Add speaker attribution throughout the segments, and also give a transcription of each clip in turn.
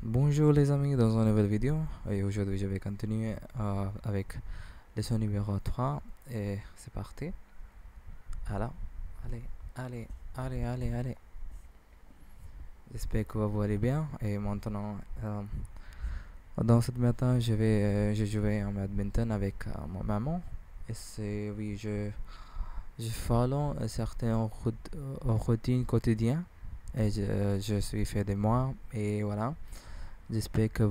Speaker 1: Bonjour les amis, dans une nouvelle vidéo et aujourd'hui je vais continuer avec leçon numéro 3 et c'est parti. Alors, allez, allez, allez, allez, allez. J'espère que vous allez bien et maintenant dans ce matin je jouais en badminton avec ma maman et c'est oui je follow un certain routine quotidien et je suis fait de moi et voilà. J'espère que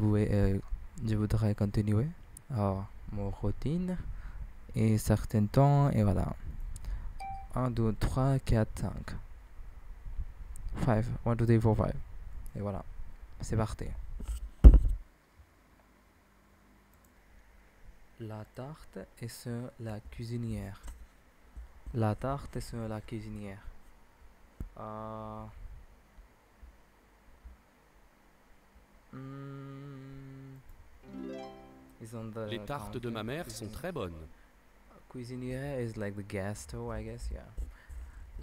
Speaker 1: je voudrais continuer mon routine et certains temps et voilà. 1, 2, 3, 4, 5. 5. 1, 2, 3, 4, 5. Et voilà. C'est parti. La tarte est sur la cuisinière. La tarte est sur la cuisinière.
Speaker 2: Les tartes de ma mère sont très bonnes.
Speaker 1: Cuisinière is like the gas stove, I guess, yeah.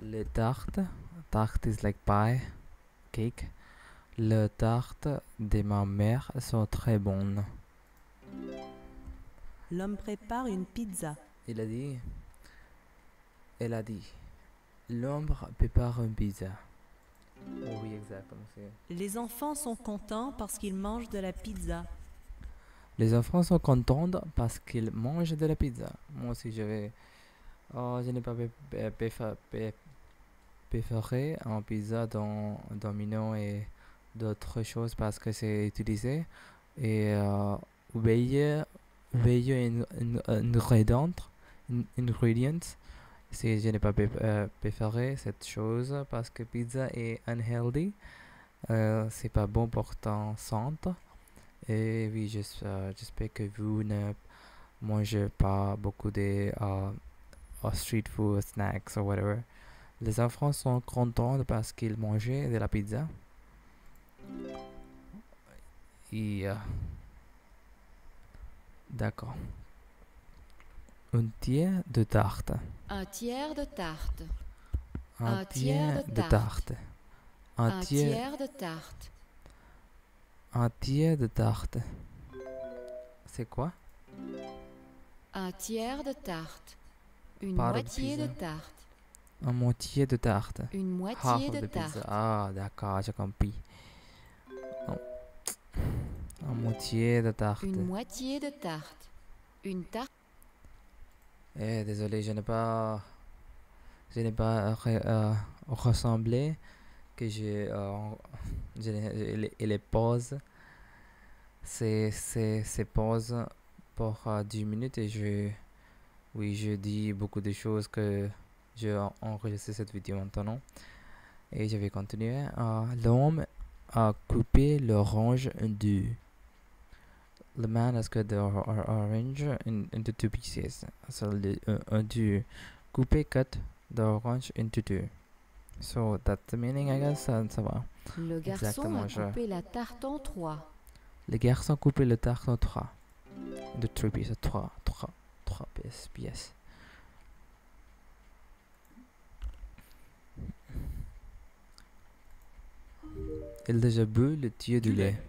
Speaker 1: Les tartes. Tarte is like pie, cake. Les tartes de ma mère sont très bonnes.
Speaker 3: L'homme prépare une pizza.
Speaker 1: Elle a dit, l'homme prépare une pizza. Oh oui, exactement.
Speaker 3: Les enfants sont contents parce qu'ils mangent de la pizza.
Speaker 1: Les enfants sont contents parce qu'ils mangent de la pizza. Moi aussi, je n'ai pas préféré un pizza dans Domino et d'autres choses parce que c'est utilisé et veiller ingrédients. Si je n'ai pas préféré cette chose parce que pizza est unhealthy, c'est pas bon pour ton santé. Et oui, j'espère que vous ne mangez pas beaucoup de street food, snacks or whatever. Les enfants sont contents parce qu'ils mangeaient de la pizza. Et d'accord. Un tiers de tarte.
Speaker 4: Un tiers de tarte.
Speaker 1: Un tiers de tarte.
Speaker 4: Un tiers de tarte.
Speaker 1: Un tiers de tarte. C'est quoi?
Speaker 4: Un tiers de tarte. Une
Speaker 1: Part of
Speaker 4: moitié de
Speaker 1: pizza.
Speaker 4: tarte.
Speaker 1: Un moitié de tarte.
Speaker 4: Une
Speaker 1: Half
Speaker 4: moitié
Speaker 1: of
Speaker 4: de
Speaker 1: the pizza.
Speaker 4: tarte.
Speaker 1: Ah, d'accord, j'ai compris. Un moitié de tarte.
Speaker 4: Une moitié de tarte. Une tarte.
Speaker 1: Désolé, je n'ai pas ressemblé que les pauses. C'est pause pour 10 minutes et je dis beaucoup de choses que j'ai enregistré cette vidéo maintenant et je vais continuer. L'homme a coupé l'orange en deux. The man has cut the orange into two pieces. So un deux. Couper, cut the orange into two. So that's the meaning, I guess. Ça va.
Speaker 4: Le garçon
Speaker 1: Exactement,
Speaker 4: a coupé la tarte en trois.
Speaker 1: Les garçons coupent le tarte en trois. De three pieces. Trois pièces. Il a déjà bu le tiers du lait.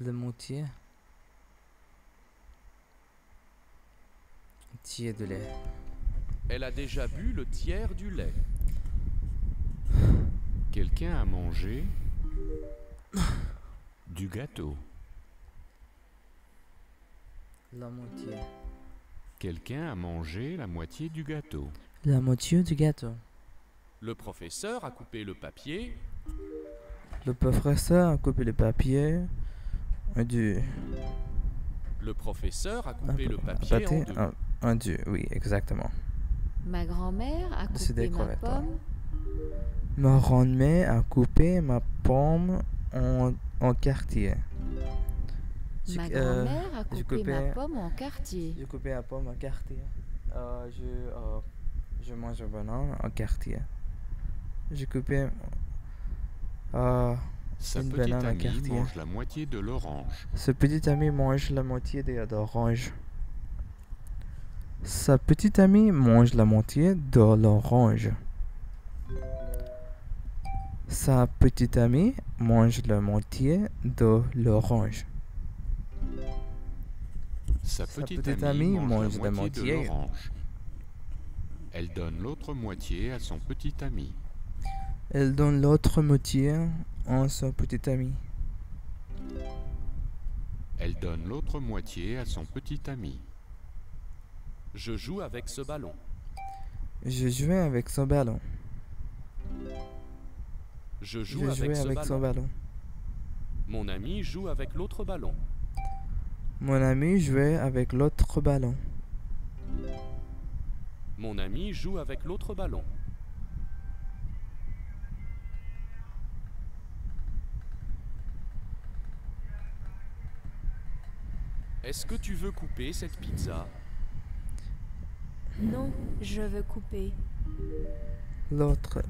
Speaker 1: Le moitié. Tiers de lait.
Speaker 2: Elle a déjà bu le tiers du lait. Quelqu'un a mangé du gâteau.
Speaker 1: La moitié.
Speaker 2: Quelqu'un a mangé la moitié du gâteau.
Speaker 1: La moitié du gâteau.
Speaker 2: Le professeur a coupé le papier.
Speaker 1: Le professeur a coupé le papier en deux.
Speaker 2: Le professeur a coupé le papier en deux.
Speaker 1: En deux, oui, exactement.
Speaker 4: Ma grand-mère a
Speaker 1: Décidez
Speaker 4: coupé ma
Speaker 1: correctement.
Speaker 4: pomme.
Speaker 1: Ma grand-mère a coupé ma pomme en quartier.
Speaker 4: Ma grand-mère a coupé ma pomme en quartier.
Speaker 1: J'ai coupé la pomme en quartier. Je mange un banane en quartier. J'ai coupé
Speaker 2: Sa
Speaker 1: une
Speaker 2: petite
Speaker 1: banane en
Speaker 2: amie
Speaker 1: quartier.
Speaker 2: mange la moitié de l'orange.
Speaker 1: Ce petit ami mange la moitié de l'orange. Sa petite amie mange la moitié de l'orange. Sa petite amie mange la moitié de l'orange.
Speaker 2: Sa petite amie mange la moitié de l'orange. Elle donne l'autre moitié à son petit ami.
Speaker 1: Elle donne l'autre moitié à son petit ami.
Speaker 2: Elle donne l'autre moitié à son petit ami. Je joue avec ce ballon.
Speaker 1: Je jouais avec ce ballon.
Speaker 2: Je joue avec ce ballon. Mon ami joue avec l'autre ballon.
Speaker 1: Mon ami jouait avec l'autre ballon.
Speaker 2: Mon ami joue avec l'autre ballon. Est-ce que tu veux couper cette pizza?
Speaker 3: Non, je veux couper.
Speaker 1: L'autre.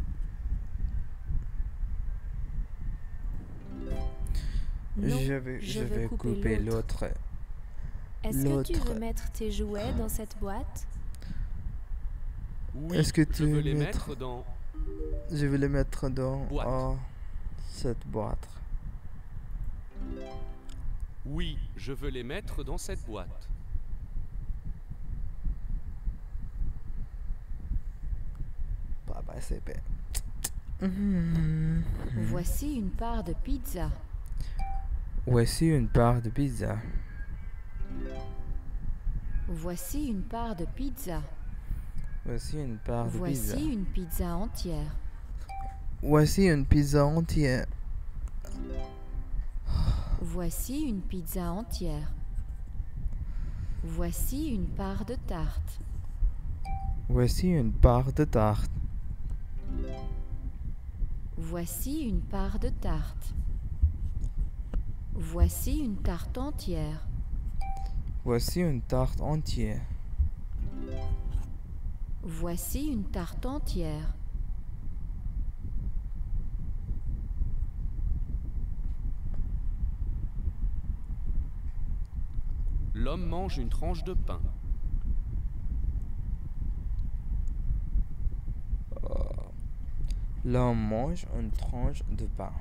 Speaker 3: Non,
Speaker 1: je vais couper l'autre.
Speaker 3: Est-ce que tu veux mettre tes jouets dans cette boîte?
Speaker 2: Oui,
Speaker 1: Est-ce que tu
Speaker 2: je veux
Speaker 1: veux
Speaker 2: les
Speaker 1: mettre...
Speaker 2: mettre dans...
Speaker 1: Je vais les mettre dans
Speaker 2: Boîte.
Speaker 1: cette boîte.
Speaker 2: Oui, je veux les mettre dans cette boîte.
Speaker 1: Papa, c'est bien.
Speaker 4: Voici une part de pizza.
Speaker 1: Voici une part de pizza.
Speaker 4: Voici une part de pizza.
Speaker 1: Voici une part de pizza.
Speaker 4: Voici une pizza entière.
Speaker 1: Voici une pizza entière.
Speaker 4: Voici une pizza entière. Voici une part de tarte.
Speaker 1: Voici une part de tarte.
Speaker 4: Voici une part de tarte. Voici une tarte entière.
Speaker 1: Voici une tarte entière.
Speaker 4: Voici une tarte entière.
Speaker 2: L'homme mange une tranche de pain.
Speaker 1: L'homme mange une tranche de pain.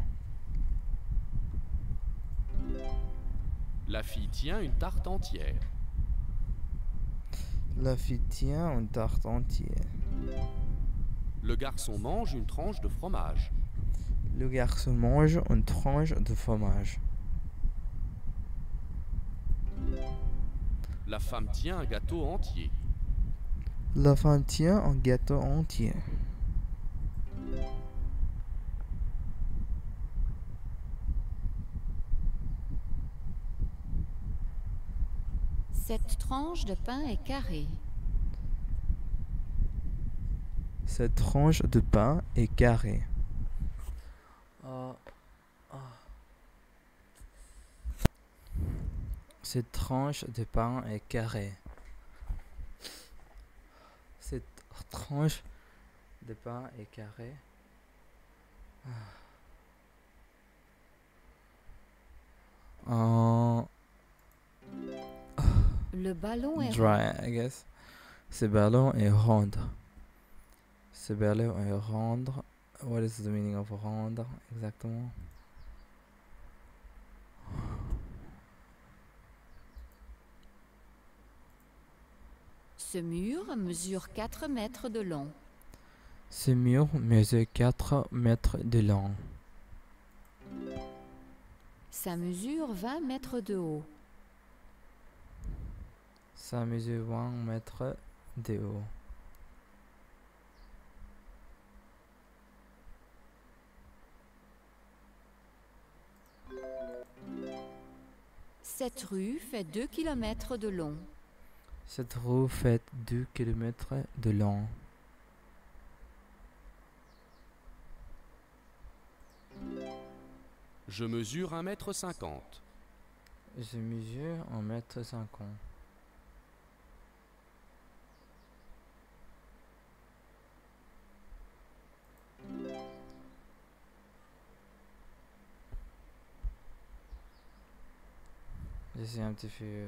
Speaker 2: La fille tient une tarte entière.
Speaker 1: La fille tient une tarte entière.
Speaker 2: Le garçon mange une tranche de fromage.
Speaker 1: Le garçon mange une tranche de fromage.
Speaker 2: La femme tient un gâteau entier.
Speaker 1: La femme tient un gâteau entier.
Speaker 4: Cette tranche de pain est carrée.
Speaker 1: Cette tranche de pain est carrée. Cette tranche de pain est carrée. Cette tranche de pain est carrée.
Speaker 4: Le ballon est
Speaker 1: Dry, I guess. Ce ballon est rond. Ce ballon est rond. What is the meaning of rond exactement?
Speaker 4: Ce mur mesure 4 mètres de long.
Speaker 1: Ce mur mesure 4 mètres de long.
Speaker 4: Ça mesure 20 mètres de haut.
Speaker 1: Ça mesure 20 mètres de haut.
Speaker 4: Cette rue fait 2 km de long.
Speaker 1: Cette rue fait 2 km de long.
Speaker 2: Je mesure 1,50 m.
Speaker 1: Je mesure 1,50 m. Je suis un petit peu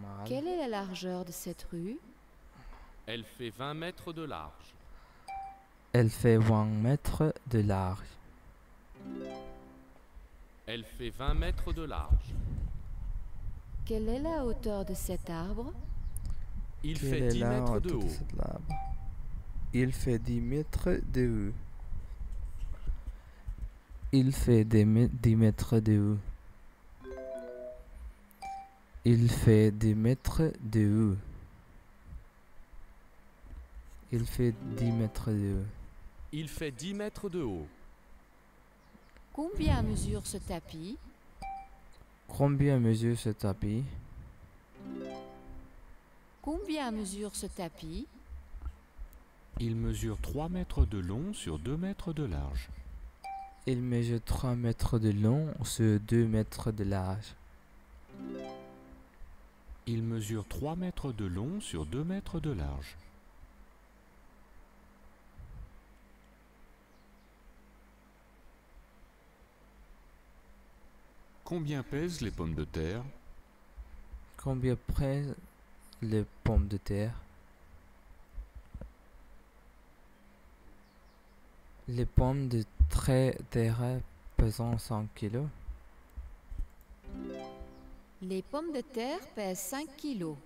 Speaker 1: malade.
Speaker 4: Quelle est la largeur de cette rue?
Speaker 2: Elle fait 20 mètres de large.
Speaker 1: Elle fait 20 mètres de large.
Speaker 5: Elle fait 20 mètres de large.
Speaker 4: Quelle est la hauteur de cet arbre?
Speaker 5: Il fait 10 mètres de haut.
Speaker 1: Il fait 10 mètres de haut. Il fait 10 mètres de haut. Il fait 10 mètres de haut. Il fait 10 mètres de haut.
Speaker 5: Il fait 10 mètres de haut.
Speaker 4: Combien mesure ce tapis?
Speaker 1: Combien mesure ce tapis?
Speaker 4: Combien mesure ce tapis?
Speaker 2: Il mesure 3 mètres de long sur 2 mètres de large.
Speaker 1: Il mesure 3 mètres de long sur 2 mètres de large.
Speaker 2: Il mesure 3 mètres de long sur 2 mètres de large. Combien pèsent les pommes de terre?
Speaker 1: Combien pèsent les pommes de terre? Les pommes de terre pesant 100 kg.
Speaker 4: Les pommes de terre pèsent 5 kilos.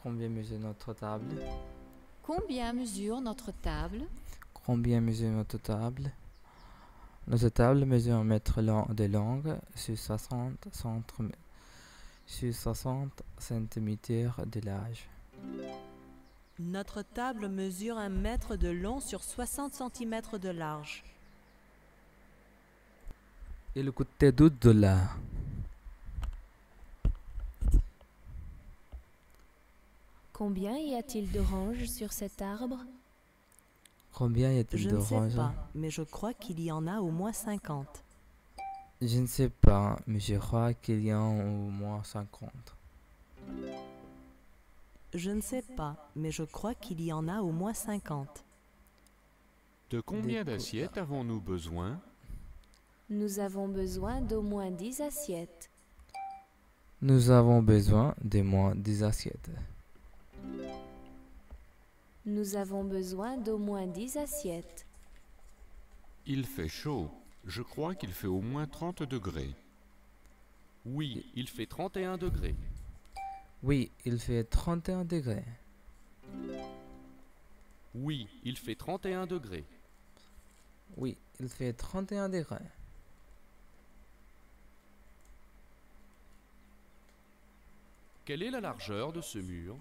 Speaker 1: Combien mesure notre table?
Speaker 4: Combien mesure notre table?
Speaker 1: Combien mesure notre table? Notre table mesure 1 mètre de longue sur 60 cm de large.
Speaker 3: Notre table mesure 1 mètre de long sur 60 cm de large.
Speaker 1: Il coûtait $12.
Speaker 6: Combien y a-t-il d'oranges sur cet arbre?
Speaker 1: Combien y a-t-il
Speaker 3: Je ne
Speaker 1: d'oranges?
Speaker 3: sais pas, mais je crois qu'il y en a au moins 50.
Speaker 1: Je ne sais pas, mais je crois qu'il y en a au moins 50.
Speaker 3: Je ne sais pas, mais je crois qu'il y en a au moins 50.
Speaker 2: De combien d'assiettes avons-nous besoin?
Speaker 6: Nous avons besoin d'au moins 10 assiettes.
Speaker 1: Nous avons besoin de moins 10 assiettes.
Speaker 6: Nous avons besoin d'au moins 10 assiettes.
Speaker 2: Il fait chaud. Je crois qu'il fait au moins 30 degrés.
Speaker 5: Oui, il fait 31 degrés.
Speaker 1: Oui, il fait 31 degrés.
Speaker 5: Oui, il fait 31 degrés.
Speaker 1: Oui, il fait 31 degrés.
Speaker 5: Quelle est la largeur de ce mur?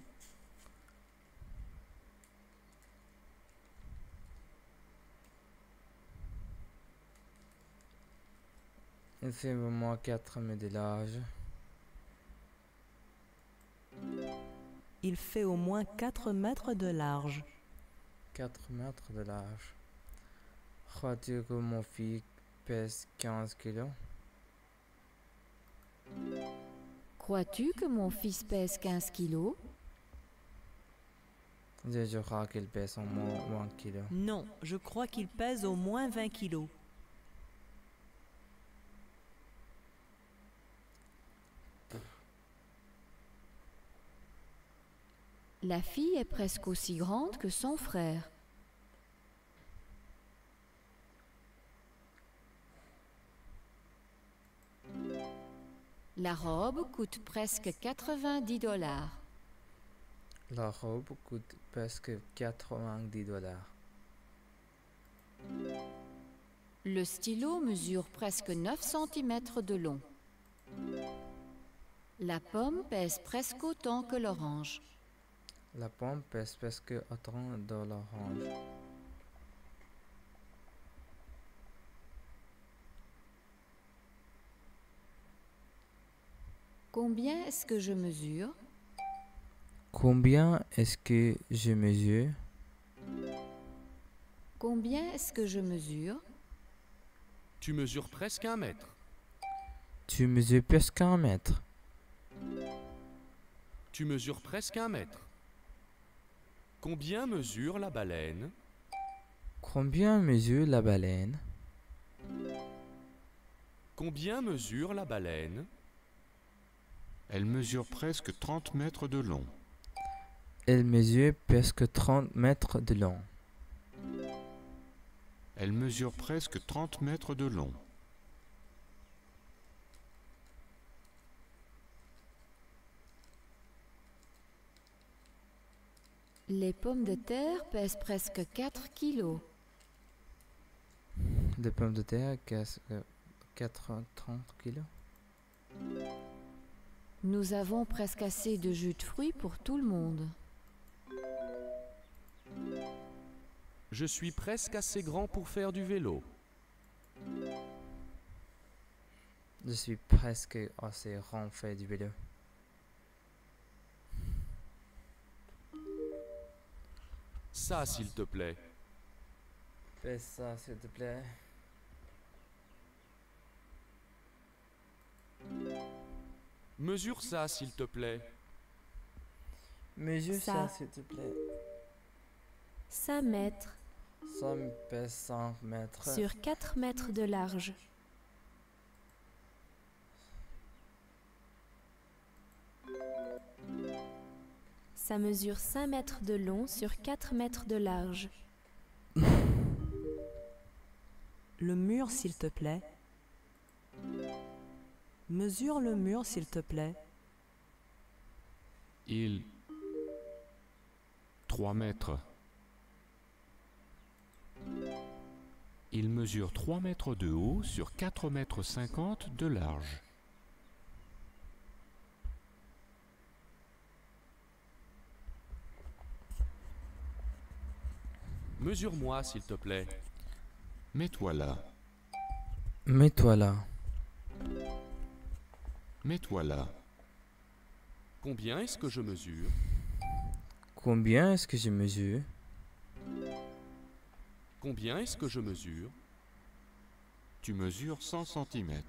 Speaker 1: Il fait au moins 4 mètres de large.
Speaker 3: Il fait au moins 4 mètres de large.
Speaker 1: 4 mètres de large. Crois-tu que mon fils pèse 15 kilos?
Speaker 4: Crois-tu que mon fils pèse 15 kilos?
Speaker 1: Je crois qu'il pèse au moins 1 kilo.
Speaker 3: Non, je crois qu'il pèse au moins 20 kilos.
Speaker 4: La fille est presque aussi grande que son frère. La robe coûte presque $90.
Speaker 1: La robe coûte presque $90.
Speaker 4: Le stylo mesure presque 9 cm de long. La pomme pèse presque autant que l'orange.
Speaker 1: La pomme pèse presque autant de l'orange.
Speaker 4: Combien est-ce que je mesure?
Speaker 1: Combien est-ce que je mesure?
Speaker 4: Combien est-ce que je mesure?
Speaker 5: Tu mesures presque 1 mètre.
Speaker 1: Tu mesures presque 1 mètre.
Speaker 5: Tu mesures presque 1 mètre. Combien mesure la baleine?
Speaker 1: Combien mesure la baleine?
Speaker 5: Combien mesure la baleine?
Speaker 2: Elle mesure presque 30 mètres de long.
Speaker 1: Elle mesure presque 30 mètres de long.
Speaker 2: Elle mesure presque 30 mètres de long.
Speaker 4: Les pommes de terre pèsent presque 4 kilos.
Speaker 1: Les pommes de terre, 30 kilos.
Speaker 4: Nous avons presque assez de jus de fruits pour tout le monde.
Speaker 5: Je suis presque assez grand pour faire du vélo.
Speaker 1: Je suis presque assez grand pour faire du vélo.
Speaker 5: Ça, s'il te plaît.
Speaker 1: Fais ça, s'il te plaît.
Speaker 5: Mesure ça, s'il te plaît.
Speaker 1: Mesure
Speaker 6: Ça.
Speaker 1: ça, s'il te plaît.
Speaker 6: 5 mètres
Speaker 1: Ça me pèse 5 mètres.
Speaker 6: sur 4 mètres de large. Ça mesure 5 mètres de long sur 4 mètres de large.
Speaker 3: Le mur, s'il te plaît. Mesure le mur, s'il te plaît.
Speaker 2: 3 mètres. Il mesure 3 mètres de haut sur 4 mètres 50 de large.
Speaker 5: Mesure-moi, s'il te plaît.
Speaker 2: Mets-toi là.
Speaker 1: Mets-toi là.
Speaker 2: Mets-toi là.
Speaker 5: Combien est-ce que je mesure?
Speaker 1: Combien est-ce que je mesure?
Speaker 5: Combien est-ce que je mesure?
Speaker 2: Tu mesures 100 cm.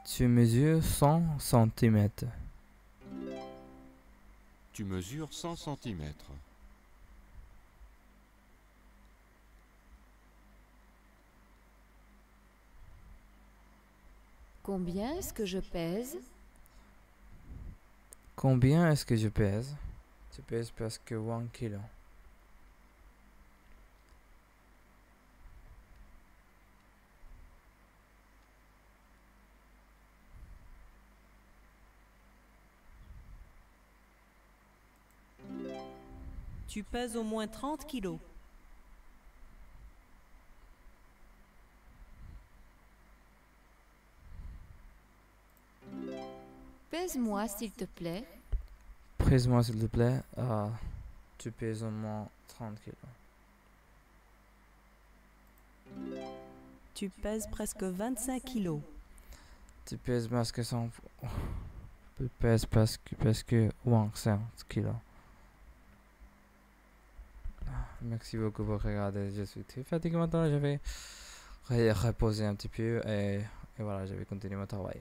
Speaker 1: Tu mesures 100 centimètres.
Speaker 2: Tu mesures 100 cm.
Speaker 4: Combien est-ce que je pèse?
Speaker 1: Combien est-ce que je pèse? Tu pèses presque 1 kilo.
Speaker 3: Tu pèses au moins 30 kilos.
Speaker 4: Pèse-moi, s'il te plaît.
Speaker 1: Pèse-moi s'il te plaît. Tu pèses au moins 30 kilos.
Speaker 3: Tu pèses presque 25 kilos.
Speaker 1: Tu pèses presque 100. Tu pèses presque 100 kilos. Merci beaucoup pour regarder. Je suis très fatigué maintenant. Je vais reposer un petit peu et voilà, je vais continuer mon travail.